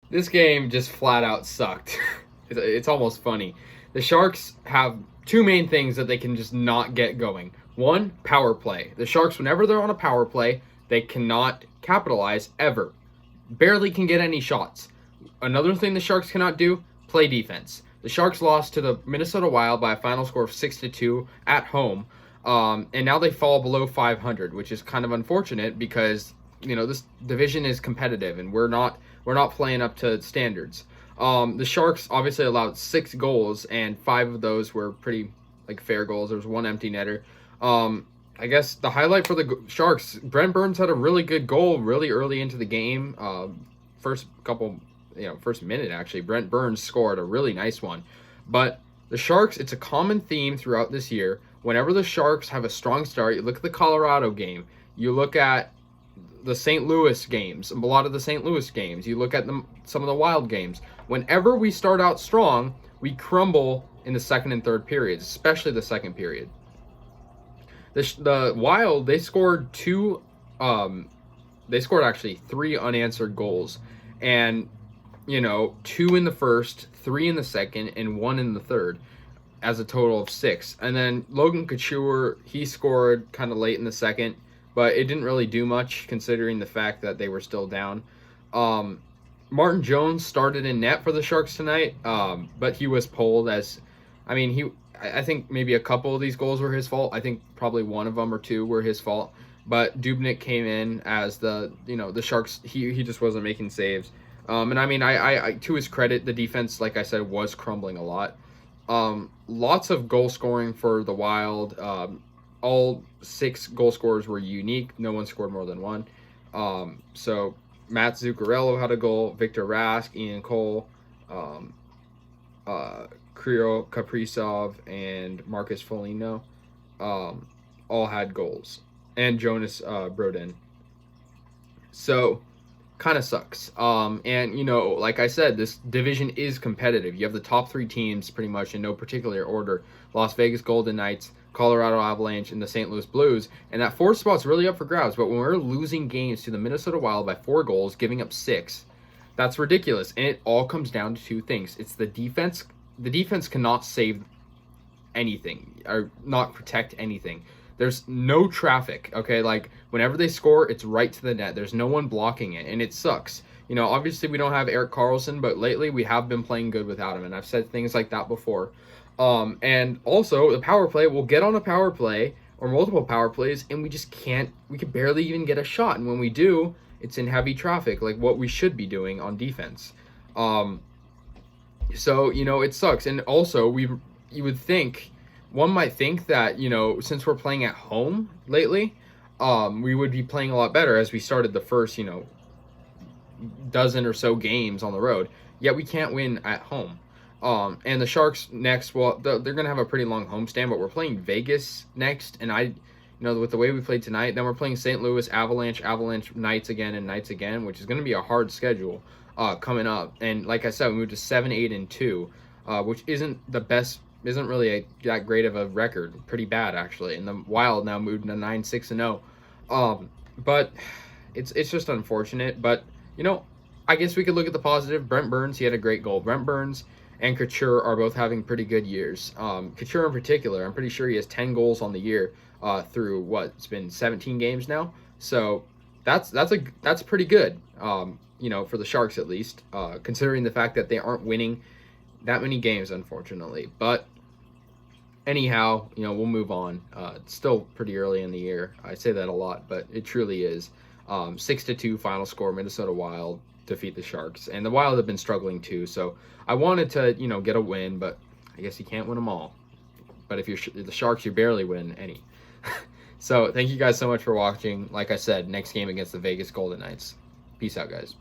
This game just flat out sucked. It's almost funny. The Sharks have two main things that they can just not get going. One, power play. The Sharks, whenever they're on a power play, they cannot capitalize ever. Barely can get any shots. Another thing the Sharks cannot do, play defense. The Sharks lost to the Minnesota Wild by a final score of 6-2 at home. And now they fall below 500, which is kind of unfortunate because this division is competitive and we're not playing up to standards. The Sharks obviously allowed 6 goals, and 5 of those were pretty fair goals. There was one empty netter. I guess the highlight for the Sharks, Brent Burns had a really good goal really early into the game. First minute actually, Brent Burns scored a really nice one. But the Sharks, it's a common theme throughout this year. Whenever the Sharks have a strong start, you look at the Colorado game, you look at the St. Louis games, a lot of the St. Louis games, you look at some of the Wild games. Whenever we start out strong, we crumble in the second and third periods, especially the second period. The Wild, they scored actually 3 unanswered goals, and 2 in the first, 3 in the second, and 1 in the third, as a total of 6. And then Logan Couture, he scored kind of late in the second, but it didn't really do much considering the fact that they were still down. Martin Jones started in net for the Sharks tonight, but he was pulled I think maybe a couple of these goals were his fault. I think probably one of them or 2 were his fault. But Dubnyk came in as the Sharks, he just wasn't making saves. I to his credit, the defense, like I said, was crumbling a lot. Lots of goal scoring for the Wild. All 6 goal scorers were unique. No one scored more than 1. So Matt Zuccarello had a goal. Victor Rask, Ian Cole, Kirill Kaprizov, and Marcus Foligno all had goals. And Jonas Brodin. So kind of sucks. Like I said, this division is competitive. You have the top 3 teams pretty much in no particular order: Las Vegas Golden Knights, Colorado Avalanche, and the St. Louis Blues. And that 4th spot's really up for grabs. But when we're losing games to the Minnesota Wild by 4 goals, giving up 6, that's ridiculous. And it all comes down to 2 things. It's the defense. The defense cannot save anything or not protect anything. There's no traffic, okay? Whenever they score, it's right to the net. There's no one blocking it, and it sucks. Obviously we don't have Erik Karlsson, but lately we have been playing good without him, and I've said things like that before. And also, the power play, we'll get on a power play or multiple power plays, and we can barely even get a shot. And when we do, it's in heavy traffic, like what we should be doing on defense. So, it sucks. And also, one might think that, since we're playing at home lately, we would be playing a lot better as we started the first, dozen or so games on the road. Yet we can't win at home. And the Sharks next, well, they're going to have a pretty long homestand, but we're playing Vegas next. And with the way we played tonight, then we're playing St. Louis, Avalanche, Knights again, which is going to be a hard schedule coming up. And like I said, we moved to 7-8-2, which isn't really that great of a record. Pretty bad, actually. And the Wild now moved to 9-6-0. But it's just unfortunate. But, I guess we could look at the positive. Brent Burns, he had a great goal. Brent Burns and Couture are both having pretty good years. Couture in particular, I'm pretty sure he has 10 goals on the year through it's been 17 games now. So that's pretty good, for the Sharks at least, considering the fact that they aren't winning that many games, unfortunately. But anyhow, we'll move on. It's still pretty early in the year. I say that a lot, but it truly is. 6-2 final score, Minnesota Wild defeat the Sharks. And the Wild have been struggling too, so I wanted to, get a win, but I guess you can't win them all. But if you're the Sharks, you barely win any. So thank you guys so much for watching. Like I said, next game against the Vegas Golden Knights. Peace out, guys.